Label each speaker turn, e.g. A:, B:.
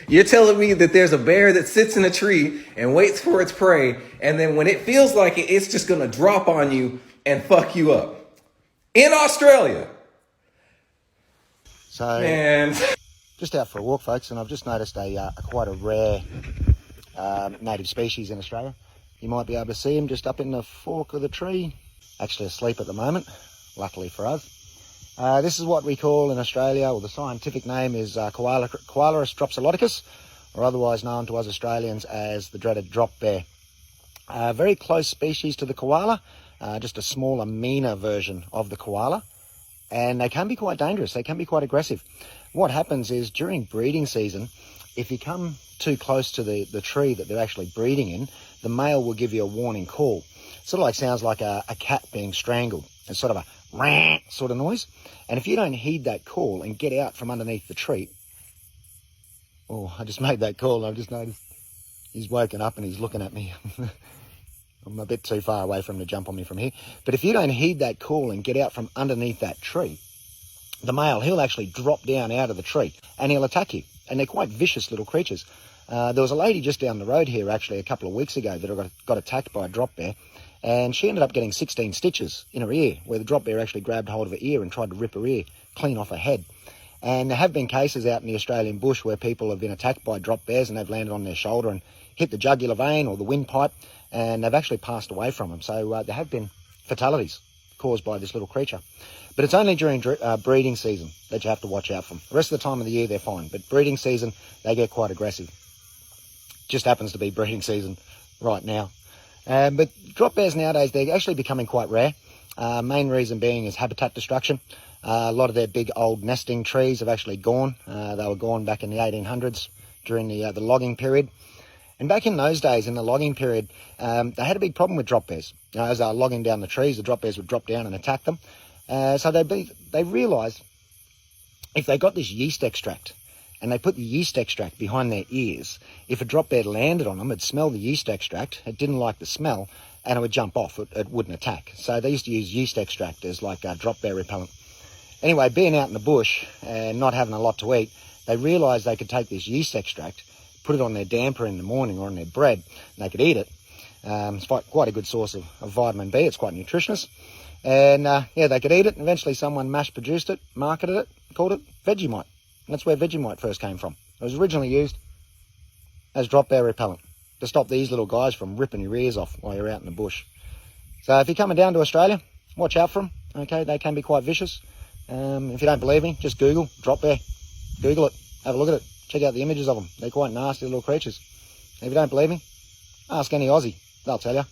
A: You're telling me that there's a bear that sits in a tree and waits for its prey, and then when it feels like it, it's just gonna drop on you and fuck you up. In Australia.
B: So,
A: Man.
B: just out for a walk, folks, and I've just noticed quite a rare native species in Australia. You might be able to see him just up in the fork of the tree, actually asleep at the moment, luckily for us. This is what we call in Australia, or the scientific name is Koalarus dropsiloticus, or otherwise known to us Australians as the dreaded drop bear. Very close species to the koala, just a smaller, meaner version of the koala, and they can be quite dangerous. They can be quite aggressive. What happens is during breeding season, if you come too close to the tree that they're actually breeding in, the male will give you a warning call. Sort of like sounds like a cat being strangled. It's sort of a rah sort of noise. And if you don't heed that call and get out from underneath the tree, oh, I just made that call and I've just noticed he's woken up and he's looking at me. I'm a bit too far away from him to jump on me from here. But if you don't heed that call and get out from underneath that tree, the male, he'll actually drop down out of the tree and he'll attack you. And they're quite vicious little creatures. There was a lady just down the road here actually a couple of weeks ago that got attacked by a drop bear. And she ended up getting 16 stitches in her ear, where the drop bear actually grabbed hold of her ear and tried to rip her ear clean off her head. And there have been cases out in the Australian bush where people have been attacked by drop bears and they've landed on their shoulder and hit the jugular vein or the windpipe, and they've actually passed away from them. So there have been fatalities caused by this little creature. But it's only during breeding season that you have to watch out for them. The rest of the time of the year they're fine, but breeding season they get quite aggressive. Just happens to be breeding season right now. But drop bears nowadays, they're actually becoming quite rare. Main reason being is habitat destruction. A lot of their big old nesting trees have actually gone. They were gone back in the 1800s during the logging period. And back in those days, in the logging period, they had a big problem with drop bears. You know, as they were logging down the trees, the drop bears would drop down and attack them. So they realised if they got this yeast extract and they put the yeast extract behind their ears, if a drop bear landed on them, it'd smell the yeast extract, it didn't like the smell, and it would jump off, it wouldn't attack. So they used to use yeast extract as like a drop bear repellent. Anyway, being out in the bush and not having a lot to eat, they realised they could take this yeast extract, put it on their damper in the morning or on their bread, and they could eat it. It's quite a good source of vitamin B, it's quite nutritious. And yeah, they could eat it, and eventually someone mass-produced it, marketed it, called it Vegemite. And that's where Vegemite first came from. It was originally used as drop bear repellent to stop these little guys from ripping your ears off while you're out in the bush. So if you're coming down to Australia, watch out for them. Okay, they can be quite vicious. If you don't believe me, just Google drop bear. Google it, have a look at it, check out the images of them. They're quite nasty little creatures. And if you don't believe me, ask any Aussie, they'll tell you.